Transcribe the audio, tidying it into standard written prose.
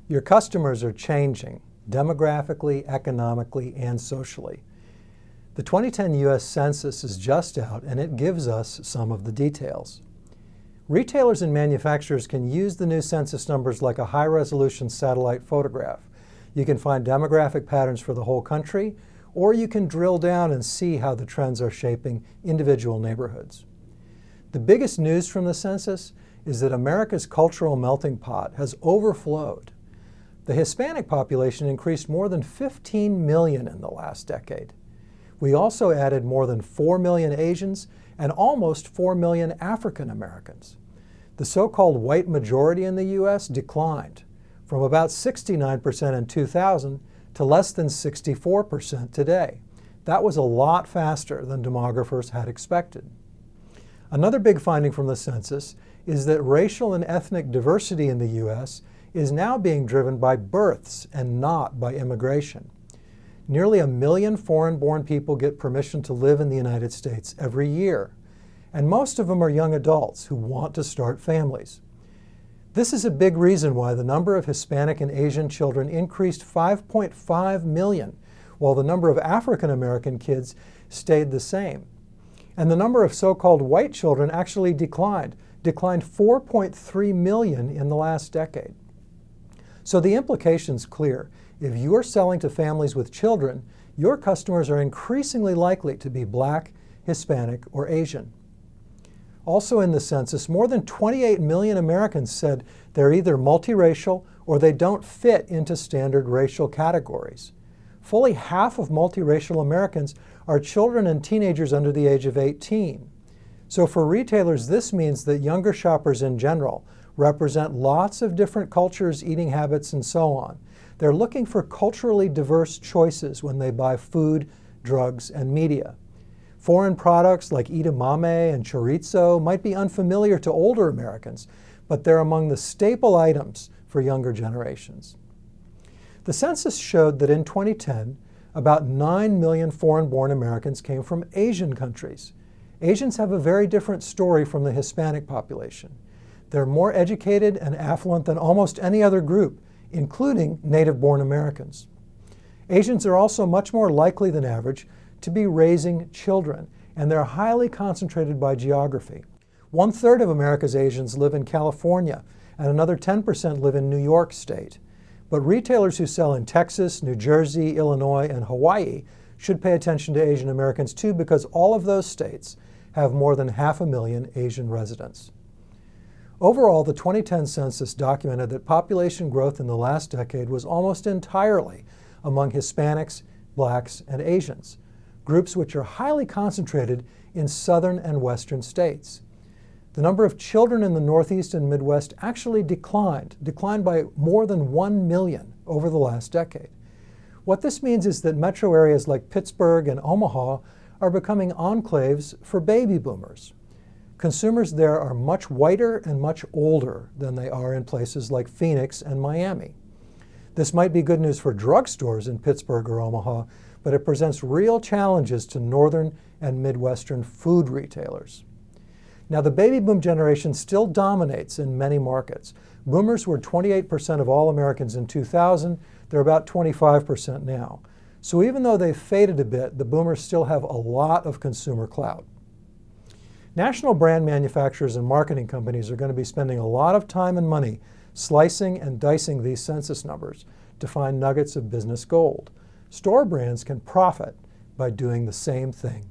Your customers are changing demographically, economically, and socially. The 2010 U.S. Census is just out, and it gives us some of the details. Retailers and manufacturers can use the new census numbers like a high-resolution satellite photograph. You can find demographic patterns for the whole country, or you can drill down and see how the trends are shaping individual neighborhoods. The biggest news from the census is that America's cultural melting pot has overflowed. The Hispanic population increased more than 15 million in the last decade. We also added more than 4 million Asians and almost 4 million African Americans. The so-called white majority in the U.S. declined from about 69% in 2000 to less than 64% today. That was a lot faster than demographers had expected. Another big finding from the census is that racial and ethnic diversity in the U.S. is now being driven by births and not by immigration. Nearly 1 million foreign-born people get permission to live in the United States every year, and most of them are young adults who want to start families. This is a big reason why the number of Hispanic and Asian children increased 5.5 million, while the number of African American kids stayed the same. And the number of so-called white children actually declined 4.3 million in the last decade. So the implication's clear. If you're selling to families with children, your customers are increasingly likely to be Black, Hispanic, or Asian. Also in the census, more than 28 million Americans said they're either multiracial or they don't fit into standard racial categories. Fully half of multiracial Americans are children and teenagers under the age of 18. So for retailers, this means that younger shoppers in general represent lots of different cultures, eating habits, and so on. They're looking for culturally diverse choices when they buy food, drugs, and media. Foreign products like edamame and chorizo might be unfamiliar to older Americans, but they're among the staple items for younger generations. The census showed that in 2010, about 9 million foreign-born Americans came from Asian countries. Asians have a very different story from the Hispanic population. They're more educated and affluent than almost any other group, including native-born Americans. Asians are also much more likely than average to be raising children, and they're highly concentrated by geography. 1/3 of America's Asians live in California, and another 10% live in New York State. But retailers who sell in Texas, New Jersey, Illinois, and Hawaii should pay attention to Asian Americans too, because all of those states have more than 500,000 Asian residents. Overall, the 2010 census documented that population growth in the last decade was almost entirely among Hispanics, Blacks, and Asians, groups which are highly concentrated in southern and western states. The number of children in the Northeast and Midwest actually declined by more than 1 million over the last decade. What this means is that metro areas like Pittsburgh and Omaha are becoming enclaves for baby boomers. Consumers there are much whiter and much older than they are in places like Phoenix and Miami. This might be good news for drugstores in Pittsburgh or Omaha, but it presents real challenges to northern and Midwestern food retailers. Now, the baby boom generation still dominates in many markets. Boomers were 28% of all Americans in 2000. They're about 25% now. So even though they've faded a bit, the boomers still have a lot of consumer clout. National brand manufacturers and marketing companies are going to be spending a lot of time and money slicing and dicing these census numbers to find nuggets of business gold. Store brands can profit by doing the same thing.